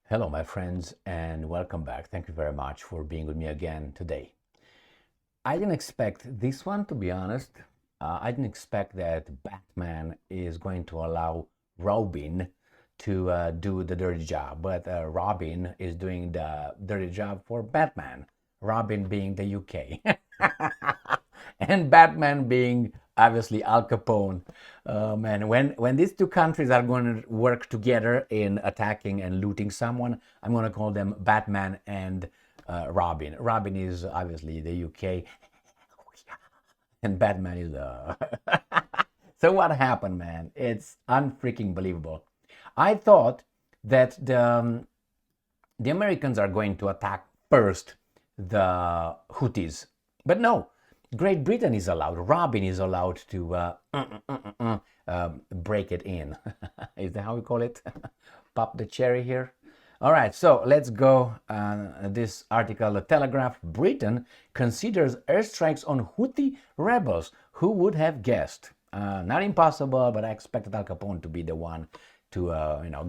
Hello, my friends, and welcome back. Thank you very much for being with me again today. I didn't expect this one, to be honest. I didn't expect that Batman is going to allow Robin to do the dirty job, but Robin is doing the dirty job for Batman. Robin being the UK, and Batman being obviously Al Capone. Man, when these two countries are going to work together in attacking and looting someone, I'm going to call them Batman and Robin. Robin is obviously the UK, and Batman is So what happened, man? It's unfreaking believable. I thought that the Americans are going to attack first the Houthis, but no. Great Britain is allowed. Robin is allowed to break it in. Is that how we call it? Pop the cherry here. All right, so let's go. This article, The Telegraph. Britain considers airstrikes on Houthi rebels. Who would have guessed? Not impossible, but I expected Al Capone to be the one to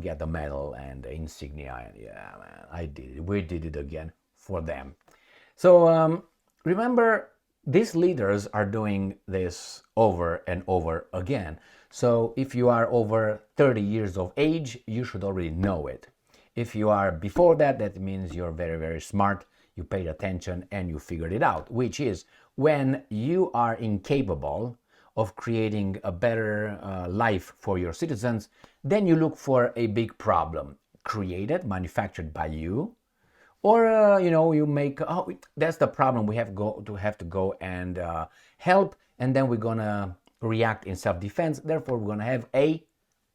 get the medal and the insignia. And yeah, man, I did it. We did it again for them. So remember, these leaders are doing this over and over again. So if you are over 30 years of age, you should already know it. If you are before that, that means you're very, very smart, you paid attention and you figured it out, which is when you are incapable of creating a better life for your citizens, then you look for a big problem created, manufactured by you, or you make, oh, that's the problem, we have to go and help, and then we're gonna react in self-defense. Therefore we're gonna have a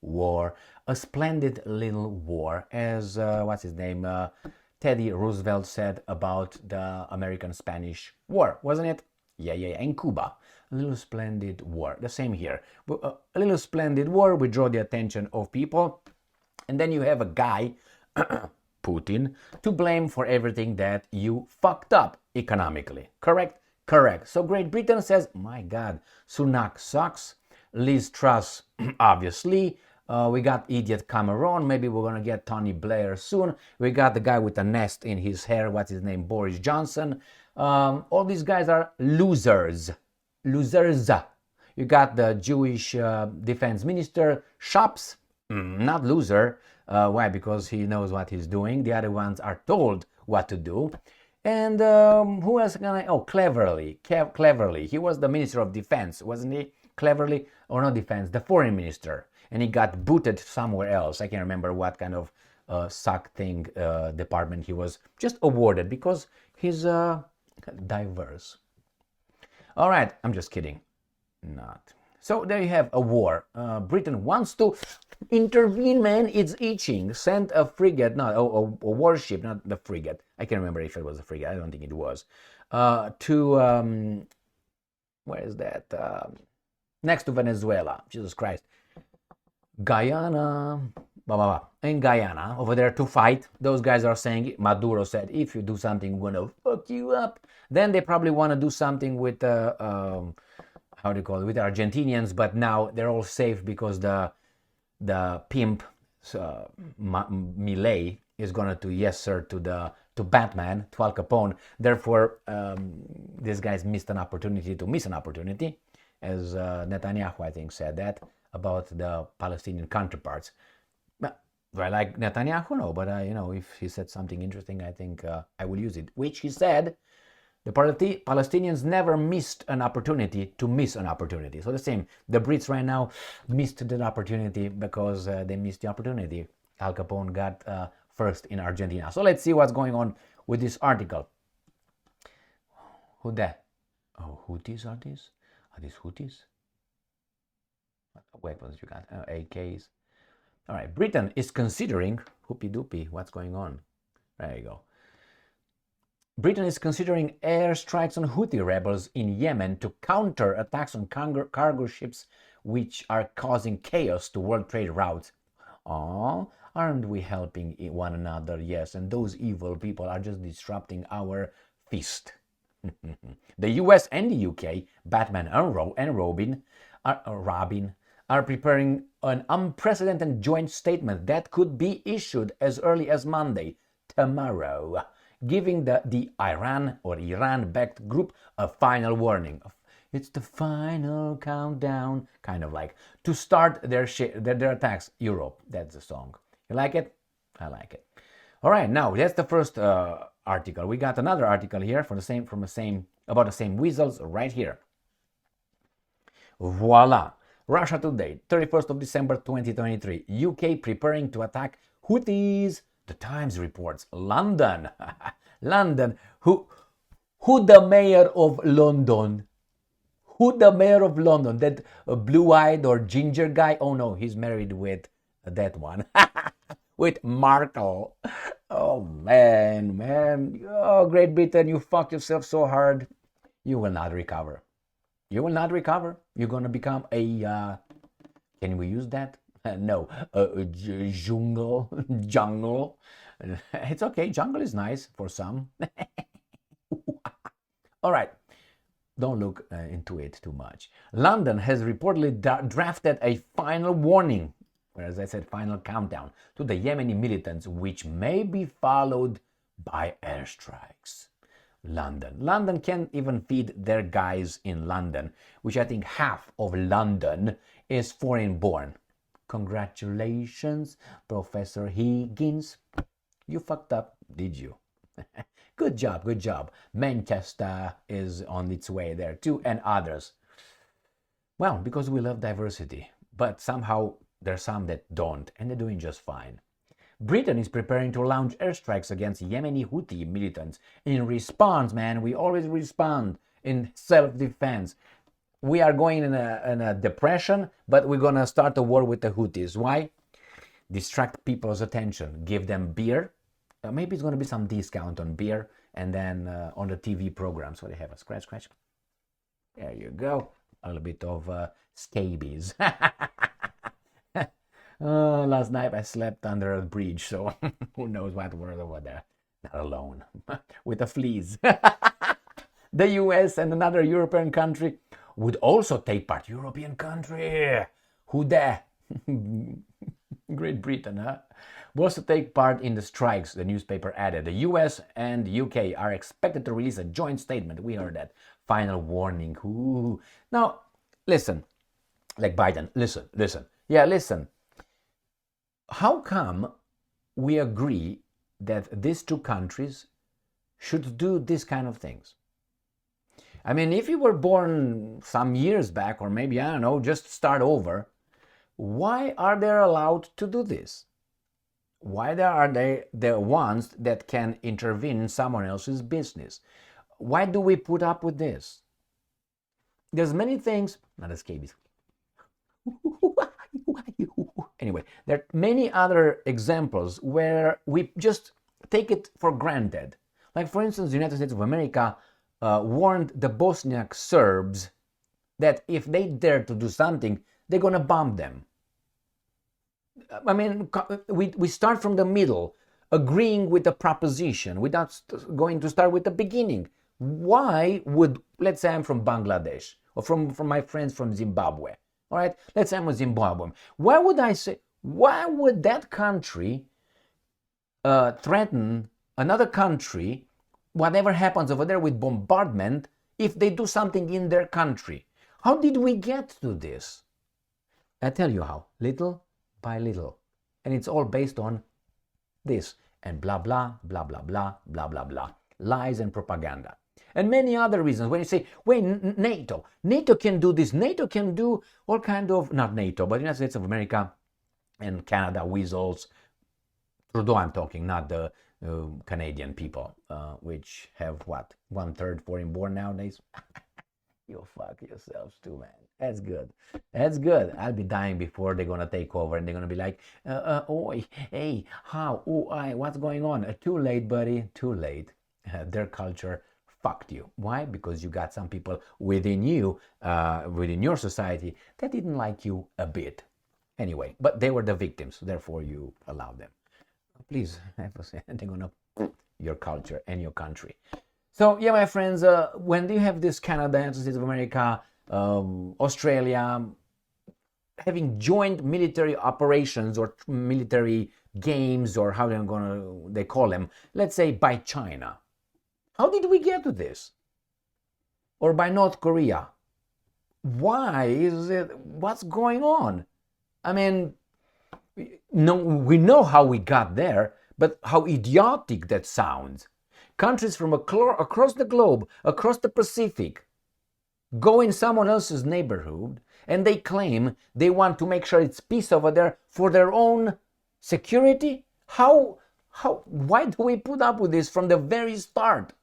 war, a splendid little war, as what's his name, Teddy Roosevelt said about the American-Spanish War, wasn't it? Yeah, in Cuba. A little splendid war. The same here. A little splendid war, we draw the attention of people, and then you have a guy Putin to blame for everything that you fucked up economically. Correct? Correct. So Great Britain says, my God, Sunak sucks. Liz Truss, obviously. We got idiot Cameron. Maybe we're going to get Tony Blair soon. We got the guy with a nest in his hair. What's his name? Boris Johnson. All these guys are losers. Losers. You got the Jewish defense minister, Shops. Not loser. Why? Because he knows what he's doing. The other ones are told what to do. And who else can I? Oh, Cleverly. Cleverly. He was the Minister of Defense, wasn't he? Cleverly, or not defense, the foreign minister. And he got booted somewhere else. I can't remember what kind of suck thing department he was just awarded because he's diverse. All right, I'm just kidding. Not. So there you have a war. Britain wants to intervene, man. It's itching. Send a frigate, not a warship, not the frigate. I can't remember if it was a frigate. I don't think it was. To where is that? Next to Venezuela. Jesus Christ. Guyana. In Guyana, over there to fight. Those guys are saying, Maduro said, if you do something, we're gonna fuck you up. Then they probably want to do something with how do you call it, with the Argentinians, but now they're all safe because the pimp Milei is gonna do yes sir to Batman, to Al Capone. Therefore, these guys missed an opportunity to miss an opportunity, as Netanyahu I think said that about the Palestinian counterparts. Do I like Netanyahu? No, but if he said something interesting, I think I will use it. Which he said, the Palestinians never missed an opportunity to miss an opportunity. So the same, the Brits right now missed the opportunity because they missed the opportunity. Al Capone got first in Argentina. So let's see what's going on with this article. Who that? Oh, Houthis are these? Are these Houthis? What weapons you got? AKs. All right, Britain is considering, whoopie doopie, what's going on? There you go. Britain is considering airstrikes on Houthi rebels in Yemen to counter attacks on cargo ships which are causing chaos to world trade routes. Oh, aren't we helping one another? Yes, and those evil people are just disrupting our feast. The US and the UK, Batman and Robin, are preparing an unprecedented joint statement that could be issued as early as Monday, tomorrow, giving the Iran or Iran-backed group a final warning. It's the final countdown, kind of like, to start their attacks. Europe, that's the song. You like it? I like it. All right, now that's the first article. We got another article here about the same weasels right here. Voila! Russia Today, 31st of December 2023. UK preparing to attack Houthis. The Times reports London. London. Who the mayor of London? Who the mayor of London? That blue-eyed or ginger guy? Oh no, he's married with that one. With Markle. Oh man. Oh, Great Britain, you fucked yourself so hard. You will not recover. You will not recover. You're going to become a, can we use that? No, jungle. Jungle. It's okay. Jungle is nice for some. All right. Don't look into it too much. London has reportedly drafted a final warning, or as I said, final countdown, to the Yemeni militants, which may be followed by airstrikes. London can't even feed their guys in London, which I think half of London is foreign-born. Congratulations, Professor Higgins. You fucked up, did you? Good job. Manchester is on its way there too, and others. Well, because we love diversity, but somehow there's some that don't, and they're doing just fine. Britain is preparing to launch airstrikes against Yemeni Houthi militants. In response, man, we always respond in self-defense. We are going in a depression, but we're going to start a war with the Houthis. Why? Distract people's attention. Give them beer. Maybe it's going to be some discount on beer, and then on the TV programs. So they have a scratch. There you go. A little bit of scabies. Last night I slept under a bridge, so who knows what were over there. Not alone. With the fleas. The US and another European country would also take part. European country. Who there? Great Britain, huh? Was to take part in the strikes, the newspaper added. The US and UK are expected to release a joint statement. We heard that. Final warning. Ooh. Now, listen. Like Biden. Listen. Yeah, listen. How come we agree that these two countries should do these kind of things? I mean, if you were born some years back, or maybe, I don't know, just start over, why are they allowed to do this? Why are they the ones that can intervene in someone else's business? Why do we put up with this? There's many things, not as scabies. Anyway, there are many other examples where we just take it for granted. Like, for instance, the United States of America warned the Bosniak Serbs that if they dare to do something, they're going to bomb them. I mean, we start from the middle, agreeing with the proposition without going to start with the beginning. Why would, let's say I'm from Bangladesh, or from my friends from Zimbabwe, all right? Let's say I'm a Zimbabwean. Why would that country threaten another country, whatever happens over there with bombardment, if they do something in their country? How did we get to this? I tell you how, little by little. And it's all based on this and blah, blah, blah, blah, blah, blah, blah, blah. Lies and propaganda. And many other reasons. When you say, wait, NATO can do this, NATO can do all kind of, not NATO, but United States of America and Canada, weasels. Trudeau I'm talking, not the Canadian people, which have what, 1/3 foreign born nowadays? You'll fuck yourselves too, man. That's good. That's good. I'll be dying before they're going to take over, and they're going to be like, oi, hey, how, what's going on? Too late, buddy, too late. Their culture fucked you. Why? Because you got some people within you, within your society, that didn't like you a bit. Anyway, but they were the victims, therefore you allowed them. Please, they're going to your culture and your country. So, yeah, my friends, when you have this Canada, United States of America, Australia, having joint military operations or military games, or how they call them, let's say by China. How did we get to this? Or by North Korea? Why is it? What's going on? I mean, no, we know how we got there, but how idiotic that sounds. Countries from across the globe, across the Pacific, go in someone else's neighborhood and they claim they want to make sure it's peace over there for their own security. Why do we put up with this from the very start?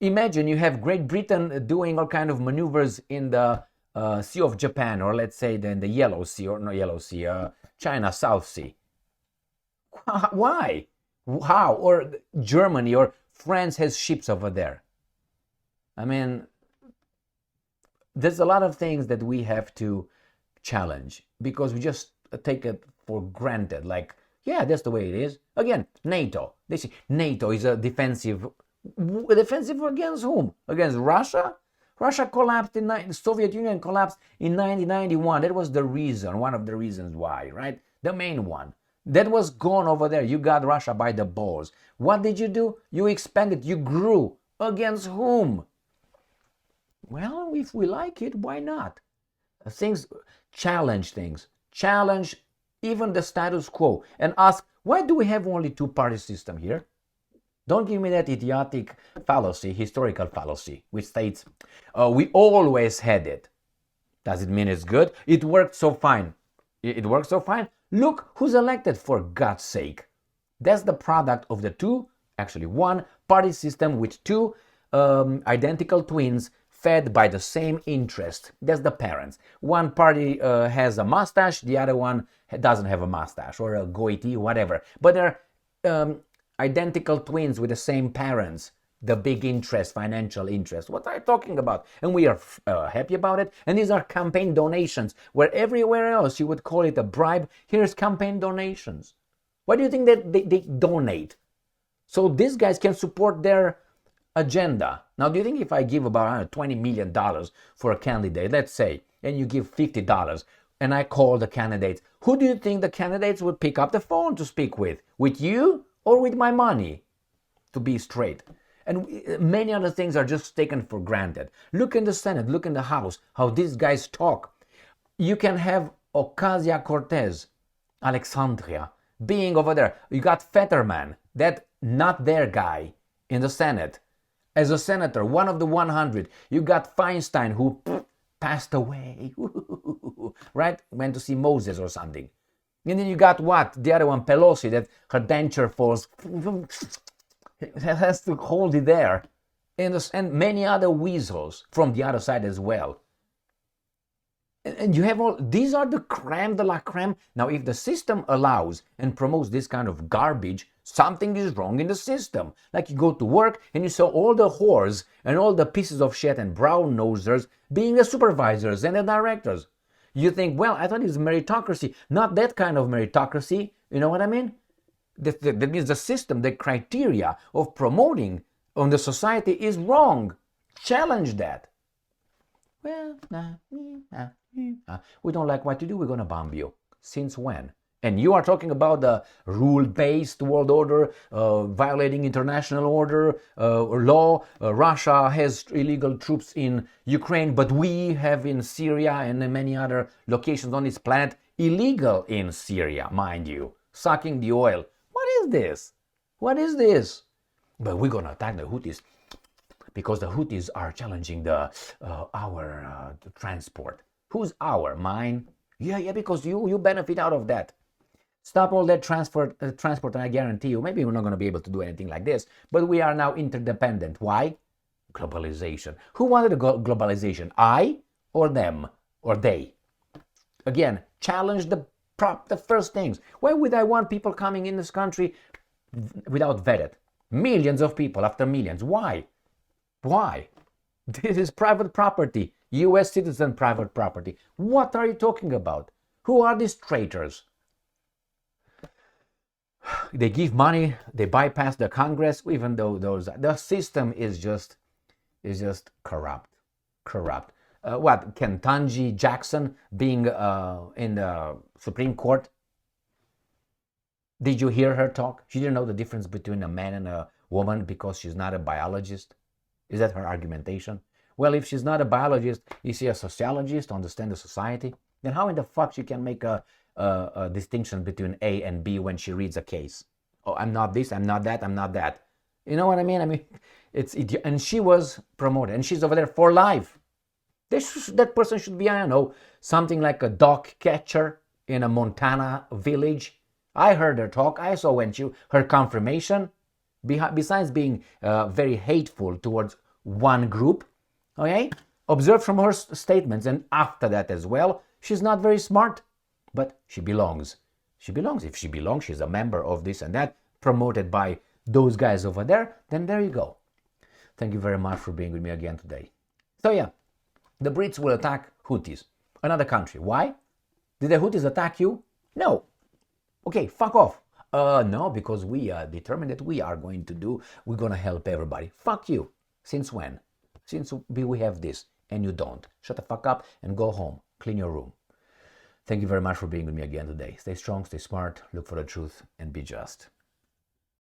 Imagine you have Great Britain doing all kind of maneuvers in the Sea of Japan, or let's say in the Yellow Sea, or no Yellow Sea, China South Sea. Why? How? Or Germany or France has ships over there. I mean, there's a lot of things that we have to challenge because we just take it for granted. Like, yeah, that's the way it is. Again, NATO. They say NATO is a defensive against whom? Against Russia? Russia collapsed the Soviet Union collapsed in 1991. That was the reason, one of the reasons why, right? The main one. That was gone over there. You got Russia by the balls. What did you do? You expanded, you grew. Against whom? Well, if we like it, why not? Challenge things. Challenge even the status quo and ask, why do we have only two-party system here? Don't give me that idiotic fallacy, historical fallacy, which states, we always had it. Does it mean it's good? It worked so fine. It worked so fine. Look who's elected, for God's sake. That's the product of the one party system with two identical twins fed by the same interest. That's the parents. One party has a mustache, the other one doesn't have a mustache or a goatee, whatever. But they're identical twins with the same parents, the big interest, financial interest. What are you talking about? And we are happy about it. And these are campaign donations, where everywhere else you would call it a bribe. Here's campaign donations. Why do you think that they donate? So these guys can support their agenda. Now, do you think if I give about $20 million for a candidate, let's say, and you give $50, and I call the candidates, who do you think the candidates would pick up the phone to speak with? With you? Or with my money, to be straight. And many other things are just taken for granted. Look in the Senate, look in the House, how these guys talk. You can have Ocasio-Cortez, Alexandria, being over there. You got Fetterman, that not their guy, in the Senate. As a senator, one of the 100. You got Feinstein, who passed away, right? Went to see Moses or something. And then you got what? The other one, Pelosi, that her denture falls, has to hold it there. And many other weasels from the other side as well. And you have all, these are the creme de la creme. Now, if the system allows and promotes this kind of garbage, something is wrong in the system. Like you go to work and you saw all the whores and all the pieces of shit and brown nosers being the supervisors and the directors. You think, well, I thought it's meritocracy. Not that kind of meritocracy. You know what I mean? That means the system, the criteria of promoting on the society is wrong. Challenge that. Well, we don't like what you do, we're going to bomb you. Since when? And you are talking about the rule-based world order, violating international order, law. Russia has illegal troops in Ukraine, but we have in Syria and in many other locations on this planet illegal in Syria, mind you, sucking the oil. What is this? What is this? But we're going to attack the Houthis because the Houthis are challenging our transport. Who's our? Mine? Yeah, because you benefit out of that. Stop all that transport, and I guarantee you, maybe we're not going to be able to do anything like this, but we are now interdependent. Why? Globalization. Who wanted globalization? I or them or they? Again, challenge the first things. Why would I want people coming in this country without vetted? Millions of people after millions. Why? Why? This is private property. US citizen private property. What are you talking about? Who are these traitors? They give money, they bypass the Congress, even though the system is just corrupt. what, Ketanji Jackson being in the Supreme Court? Did you hear her talk? She didn't know the difference between a man and a woman because she's not a biologist. Is that her argumentation? Well, if she's not a biologist, is she a sociologist to understand the society? Then how in the fuck she can make a distinction between A and B when she reads a case? Oh, I'm not this, I'm not that, I'm not that. You know what I mean? I mean, and she was promoted, and she's over there for life. That person should be, I don't know, something like a dog catcher in a Montana village. I heard her talk. I saw her confirmation. Besides being very hateful towards one group, okay, observe from her statements, and after that as well, she's not very smart, but she belongs. She belongs. If she belongs, she's a member of this and that, promoted by those guys over there, then there you go. Thank you very much for being with me again today. So yeah, the Brits will attack Houthis, another country. Why? Did the Houthis attack you? No. Okay, fuck off. No, because we are determined that we're going to help everybody. Fuck you. Since when? Since we have this and you don't. Shut the fuck up and go home. Clean your room. Thank you very much for being with me again today. Stay strong, stay smart, look for the truth, and be just.